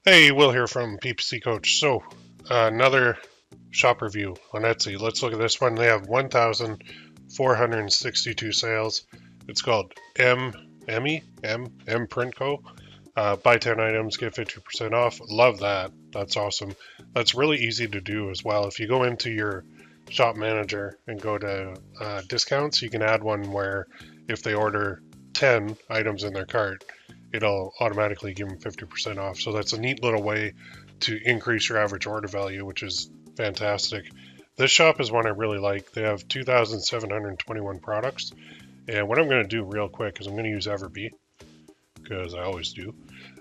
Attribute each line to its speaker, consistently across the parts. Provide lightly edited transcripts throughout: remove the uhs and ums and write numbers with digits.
Speaker 1: Hey, Will here from PPC Coach. So, another shop review on Etsy. Let's look at this one. They have 1,462 sales. It's called M Print Co. Buy 10 items, get 50% off. Love that. That's awesome. That's really easy to do as well. If you go into your shop manager and go to discounts, you can add one where if they order 10 items in their cart, it'll automatically give them 50% off. So that's a neat little way to increase your average order value, which is fantastic. This shop is one I really like. They have 2,721 products. And what I'm going to do real quick is I'm going to use Everbee, because I always do.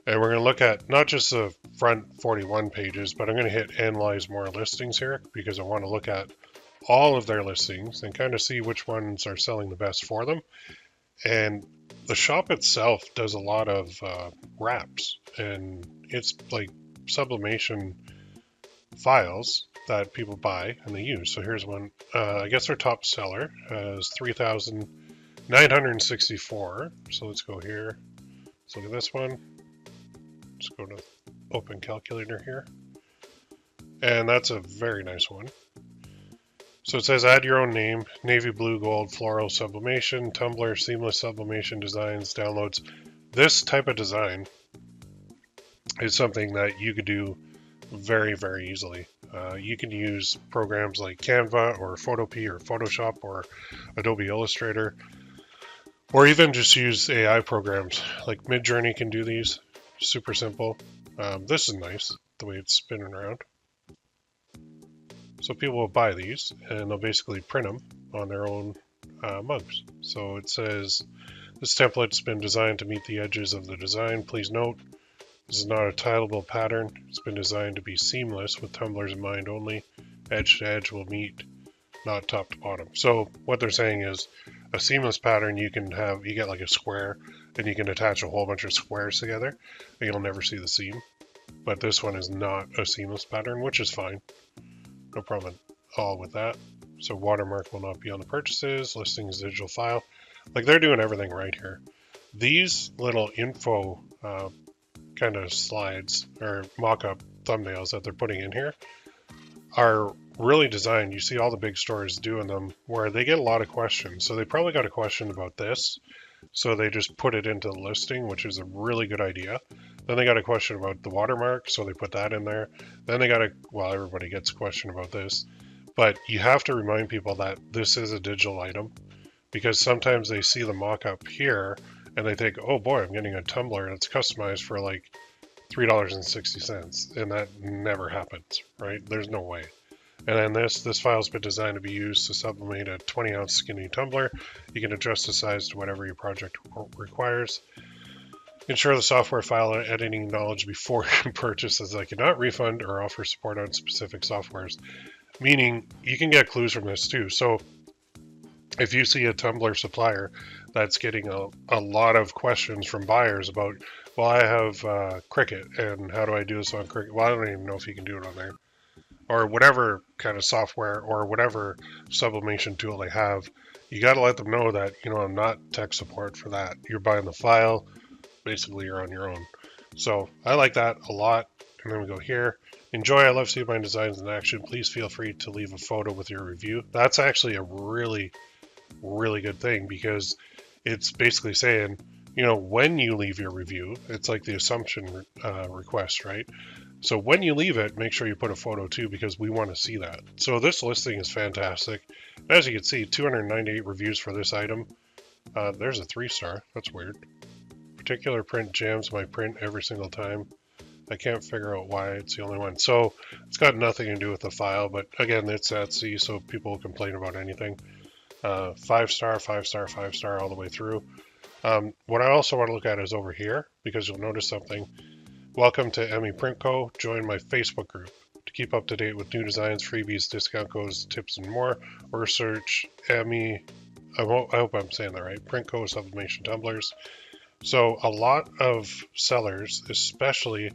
Speaker 1: And we're going to look at not just the front 41 pages, but I'm going to hit Analyze More Listings here because I want to look at all of their listings and kind of see which ones are selling the best for them. And the shop itself does a lot of wraps, and it's like sublimation files that people buy and they use. So here's one. I guess their top seller has 3,964. So let's go here. Let's look at this one. Let's go to Open Calculator here. And that's a very nice one. So it says add your own name, navy blue, gold, floral sublimation, tumbler, seamless sublimation designs, downloads. This type of design is something that you could do very, very easily. You can use programs like Canva or Photopea or Photoshop or Adobe Illustrator, or even just use AI programs like Midjourney can do these. Super simple. This is nice, the way it's spinning around. So people will buy these and they'll basically print them on their own mugs. So it says, this template's been designed to meet the edges of the design. Please note, this is not a tileable pattern. It's been designed to be seamless with tumblers in mind only. Edge to edge will meet, not top to bottom. So what they're saying is a seamless pattern, you get like a square and you can attach a whole bunch of squares together and you'll never see the seam. But this one is not a seamless pattern, which is fine. No problem at all with that. So watermark will not be on the purchases, listings digital file. Like they're doing everything right here. These little info kind of slides or mock-up thumbnails that they're putting in here are really designed. You see all the big stores doing them where they get a lot of questions. So they probably got a question about this. So they just put it into the listing, which is a really good idea. Then they got a question about the watermark, so they put that in there. Then they got everybody gets a question about this, but you have to remind people that this is a digital item because sometimes they see the mock-up here and they think, oh boy, I'm getting a tumbler that's customized for like $3.60, and that never happens, right? There's no way. And then this file's been designed to be used to sublimate a 20-ounce skinny tumbler. You can adjust the size to whatever your project requires. Ensure the software file editing knowledge before you purchase, as I cannot refund or offer support on specific softwares. Meaning, you can get clues from this too. So if you see a tumbler supplier that's getting a lot of questions from buyers about, well, I have Cricut, and how do I do this on Cricut? Well, I don't even know if you can do it on there. Or whatever kind of software or whatever sublimation tool they have, you got to let them know that, I'm not tech support for that. You're buying the file, basically you're on your own. So I like that a lot. And then we go here. Enjoy, I love seeing my designs in action. Please feel free to leave a photo with your review. That's actually a really, really good thing because it's basically saying, when you leave your review, it's like the assumption request, right? So when you leave it, make sure you put a photo too, because we want to see that. So this listing is fantastic. As you can see, 298 reviews for this item. There's a 3-star. That's weird. Particular print jams my print every single time. I can't figure out why it's the only one. So it's got nothing to do with the file, but again, it's Etsy, so people will complain about anything. 5-star, 5-star, 5-star all the way through. What I also want to look at is over here, because you'll notice something. Welcome to Emmy Print Co. Join my Facebook group to keep up to date with new designs, freebies, discount codes, tips, and more. Or search Emmy. I hope I'm saying that right. Print Co. Sublimation Tumblers. So a lot of sellers, especially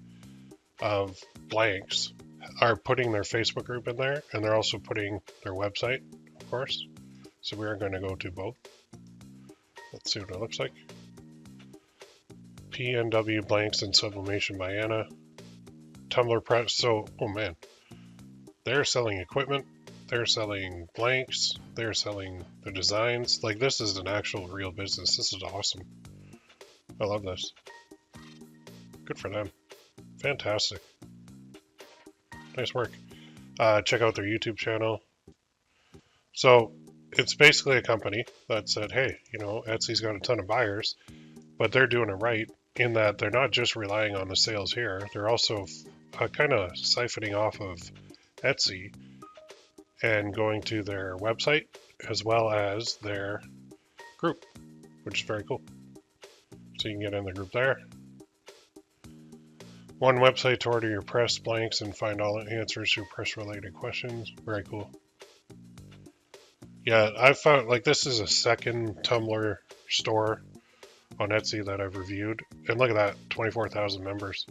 Speaker 1: of blanks, are putting their Facebook group in there, and they're also putting their website, of course. So we are going to go to both. Let's see what it looks like. PNW Blanks and Sublimation by Anna. tumbler press. So, oh man, they're selling equipment, they're selling blanks, they're selling the designs. Like, this is an actual real business. This is awesome. I love this. Good for them. Fantastic. Nice work. Check out their YouTube channel. So it's basically a company that said, hey, Etsy's got a ton of buyers, but they're doing it right in that they're not just relying on the sales here. They're also kind of siphoning off of Etsy and going to their website as well as their group, which is very cool. So you can get in the group there. One website to order your press blanks and find all the answers to press related questions. Very cool. Yeah, I found, like, this is a second tumbler store on Etsy that I've reviewed. And look at that, 24,000 members.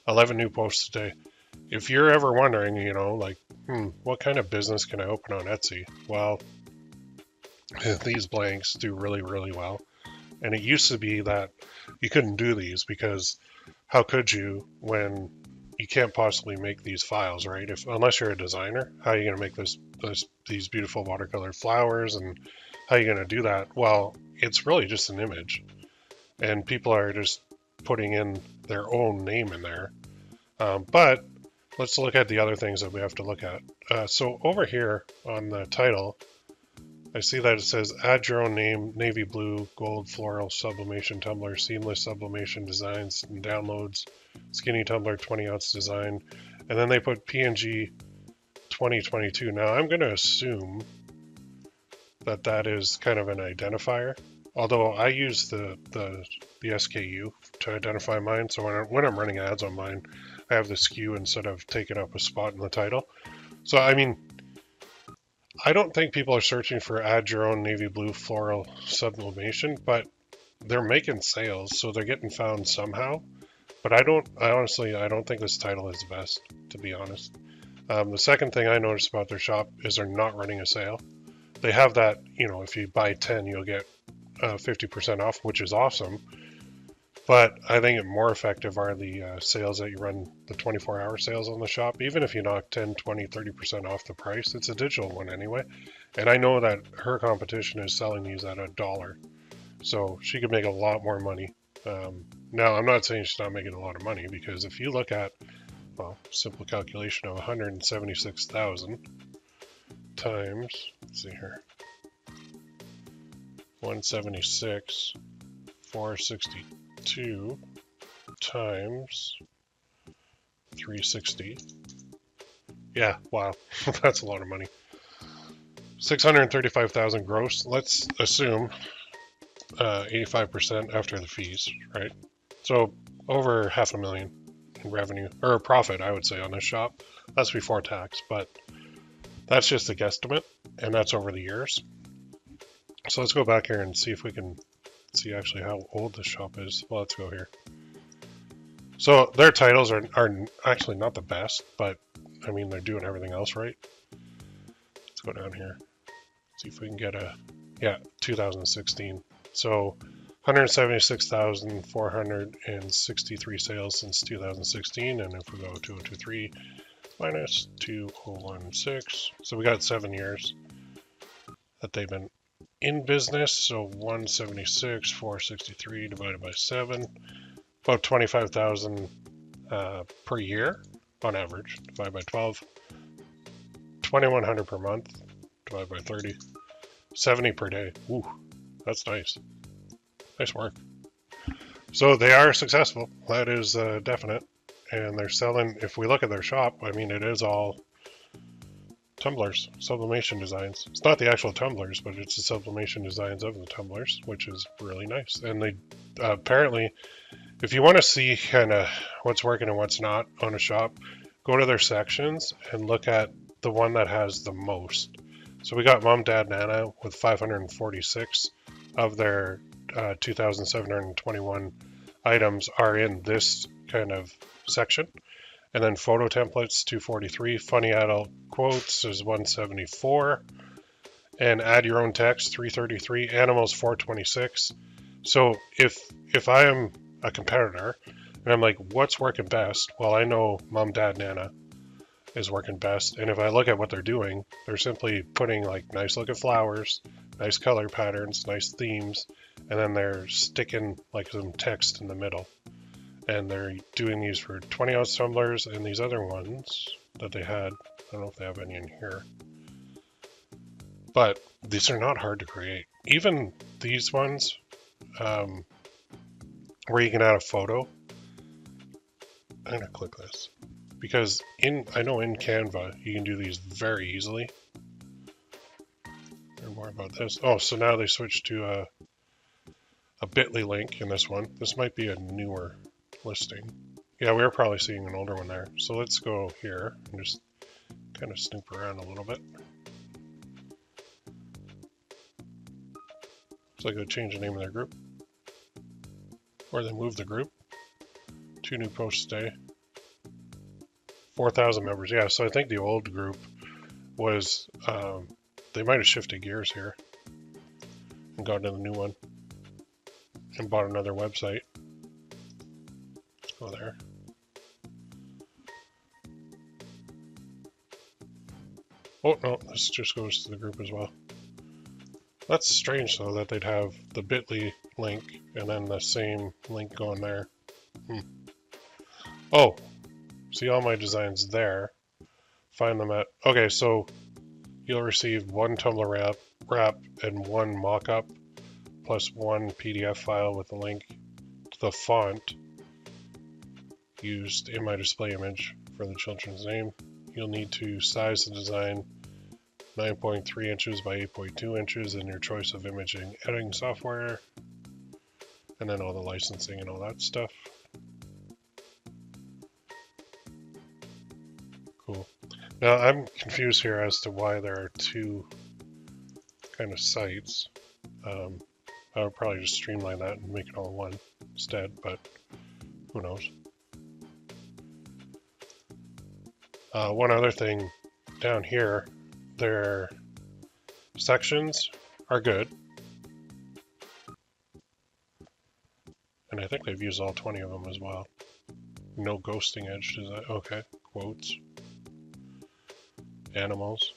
Speaker 1: 11 new posts today. If you're ever wondering, what kind of business can I open on Etsy? Well, these blanks do really, really well. And it used to be that you couldn't do these because how could you when you can't possibly make these files, right? Unless you're a designer, how are you going to make these beautiful watercolor flowers, and how are you going to do that? Well, it's really just an image, and people are just putting in their own name in there. But let's look at the other things that we have to look at. So over here on the title, I see that it says add your own name, navy blue, gold, floral, sublimation tumbler, seamless sublimation designs and downloads, skinny tumbler, 20-ounce design. And then they put PNG 2022. Now I'm going to assume that is kind of an identifier. Although I use the SKU to identify mine. So when I'm running ads on mine, I have the SKU instead of taking up a spot in the title. So, I mean, I don't think people are searching for add your own navy blue floral sublimation, but they're making sales, so they're getting found somehow. But I honestly don't think this title is the best, to be honest. The second thing I noticed about their shop is they're not running a sale. They have that, if you buy 10, you'll get 50% off, which is awesome. But I think it more effective are the sales that you run, the 24-hour sales on the shop. Even if you knock 10, 20, 30% off the price, it's a digital one anyway. And I know that her competition is selling these at $1. So she could make a lot more money. Now, I'm not saying she's not making a lot of money, because if you look at, simple calculation of 176,000 times, let's see here, 176, 462 times 360. Yeah, wow, that's a lot of money. 635,000 gross. Let's assume 85% after the fees, right? So over $500,000 in revenue, or profit, I would say, on this shop. That's before tax, but that's just a guesstimate, and that's over the years. So let's go back here and see if we can see actually how old this shop is. Well, let's go here. So their titles are actually not the best, but I mean, they're doing everything else right. Let's go down here. See if we can get 2016. So 176,463 sales since 2016. And if we go 2023 minus 2016, so we got 7 years that they've been in business. So 176, 463 divided by 7, about 25,000 per year on average, divided by 12, 2,100 per month, divided by 30, 70 per day. Ooh, that's nice. Nice work. So they are successful. That is definite. And they're selling, if we look at their shop, I mean, it is all tumblers, sublimation designs. It's not the actual tumblers, but it's the sublimation designs of the tumblers, which is really nice. And they apparently, if you want to see kind of what's working and what's not on a shop, go to their sections and look at the one that has the most. So we got Mom, Dad, Nana with 546 of their 2,721 items are in this kind of section. And then photo templates, 243. Funny adult quotes is 174. And add your own text, 333. Animals, 426. So if I am a competitor And I'm like, what's working best? Well, I know Mom, Dad, Nana is working best. And if I look at what they're doing, they're simply putting like nice looking flowers, nice color patterns, nice themes, and then they're sticking like some text in the middle. And they're doing these for 20-ounce tumblers and these other ones that they had. I don't know if they have any in here. But these are not hard to create. Even these ones, where you can add a photo. I'm gonna click this because I know in Canva you can do these very easily. Learn more about this. Oh, so now they switched to a bit.ly link in this one. This might be a newer listing. Yeah, we were probably seeing an older one there. So let's go here and just kind of snoop around a little bit. Looks like they changed the name of their group. Or they moved the group. 2 new posts a day. 4,000 members. Yeah, so I think the old group was, they might have shifted gears here and gone to the new one and bought another website. Let's go there. Oh, no, this just goes to the group as well. That's strange, though, that they'd have the bit.ly link and then the same link going there. Oh, see all my designs there. Find them at... Okay, so you'll receive 1 Tumblr wrap and 1 mockup, plus 1 PDF file with a link to the font used in my display image for the children's name. You'll need to size the design 9.3 inches by 8.2 inches in your choice of image and editing software, and then all the licensing and all that stuff. Cool. Now I'm confused here as to why there are 2 kind of sites. I would probably just streamline that and make it all one instead, but who knows. One other thing down here, their sections are good. And I think they've used all 20 of them as well. No ghosting edge, is that? Okay, quotes. Animals.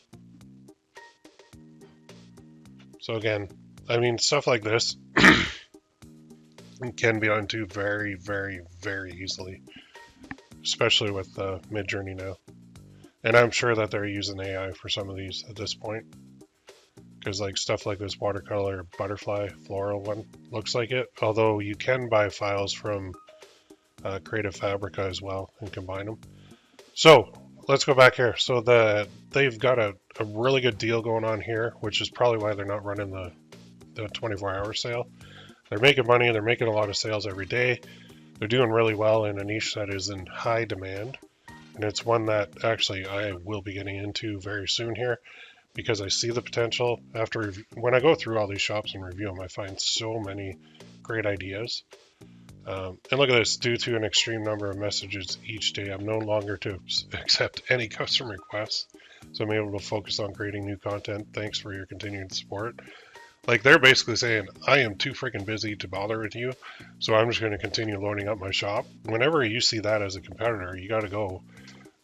Speaker 1: So again, I mean, stuff like this can be done too very, very, very easily, especially with Midjourney now. And I'm sure that they're using AI for some of these at this point, because like stuff like this watercolor butterfly floral one looks like it, although you can buy files from Creative Fabrica as well and combine them. So let's go back here. So they've got a really good deal going on here, which is probably why they're not running the 24-hour sale. They're making money, they're making a lot of sales every day. They're doing really well in a niche that is in high demand. And it's one that actually I will be getting into very soon here, because I see the potential. When I go through all these shops and review them, I find so many great ideas. And look at this, due to an extreme number of messages each day, I'm no longer to accept any custom requests. So I'm able to focus on creating new content. Thanks for your continued support. Like, they're basically saying, I am too freaking busy to bother with you, so I'm just going to continue loading up my shop. Whenever you see that as a competitor, you got to go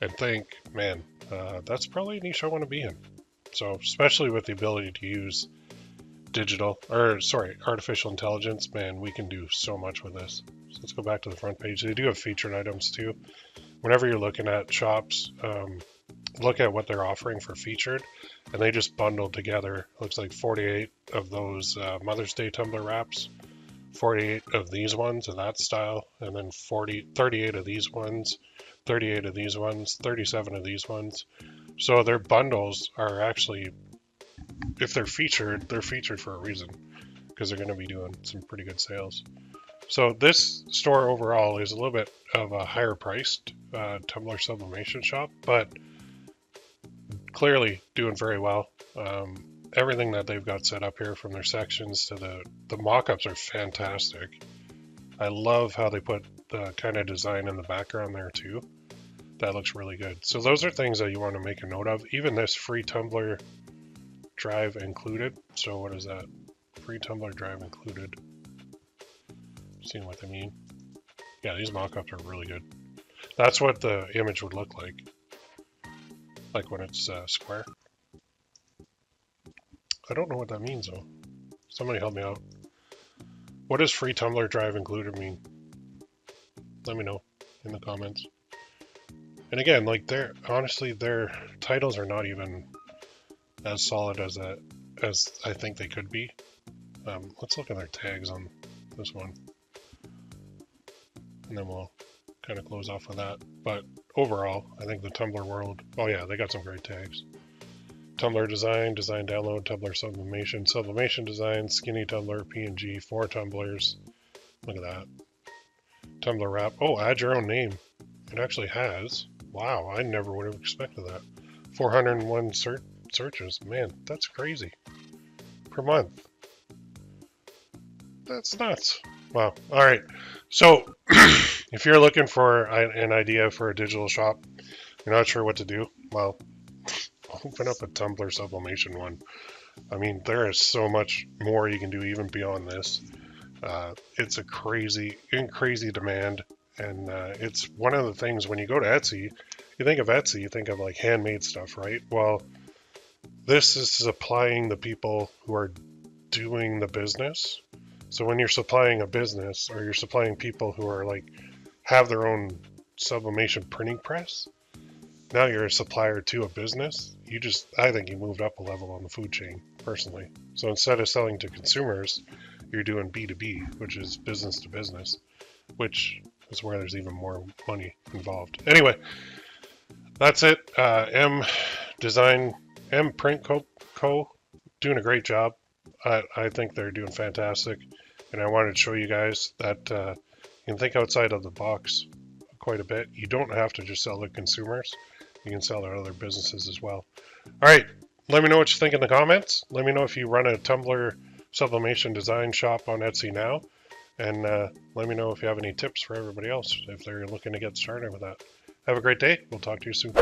Speaker 1: and think, man, that's probably a niche I want to be in. So especially with the ability to use artificial intelligence, man, we can do so much with this. So let's go back to the front page. They do have featured items too. Whenever you're looking at shops, look at what they're offering for featured, and they just bundled together, looks like 48 of those Mother's Day tumbler wraps, 48 of these ones of that style, and then 38 of these ones, 38 of these ones, 37 of these ones. So their bundles are actually, if they're featured for a reason, because they're going to be doing some pretty good sales. So this store overall is a little bit of a higher priced tumbler sublimation shop, but clearly doing very well. Everything that they've got set up here, from their sections to the mock-ups, are fantastic. I love how they put the kind of design in the background there too. That looks really good. So those are things that you want to make a note of. Even this free tumbler drive included. So what is that? Free tumbler drive included. Seeing what they mean. Yeah, these mock-ups are really good. That's what the image would look like when it's square. I don't know what that means though. Somebody help me out. What does free Tumblr drive included mean? Let me know in the comments. And again, like honestly, their titles are not even as solid as I think they could be. Let's look at their tags on this one, and then we'll kind of close off with that. But overall, I think the Tumblr world. Oh yeah, they got some great tags. Tumblr design, design download, Tumblr sublimation, sublimation design, skinny Tumblr, PNG, 4 tumblers. Look at that. Tumblr wrap. Oh, add your own name. It actually has. Wow, I never would have expected that. 401 searches. Man, that's crazy. Per month. That's nuts. Wow. All right. So, if you're looking for an idea for a digital shop, you're not sure what to do, well, open up a Tumblr sublimation one. I mean, there is so much more you can do even beyond this. It's a crazy demand, and it's one of the things when you go to Etsy, you think of Etsy, you think of like handmade stuff, right? Well, this is supplying the people who are doing the business. So when you're supplying a business, or you're supplying people who are like have their own sublimation printing press, now you're a supplier to a business. I think you moved up a level on the food chain, personally. So instead of selling to consumers, you're doing B2B, which is business to business, which is where there's even more money involved. Anyway, that's it. M Print Co. doing a great job. I think they're doing fantastic. And I wanted to show you guys that you can think outside of the box quite a bit. You don't have to just sell to consumers. You can sell to other businesses as well. All right, let me know what you think in the comments. Let me know if you run a Tumblr sublimation design shop on Etsy now. And let me know if you have any tips for everybody else if they're looking to get started with that. Have a great day. We'll talk to you soon.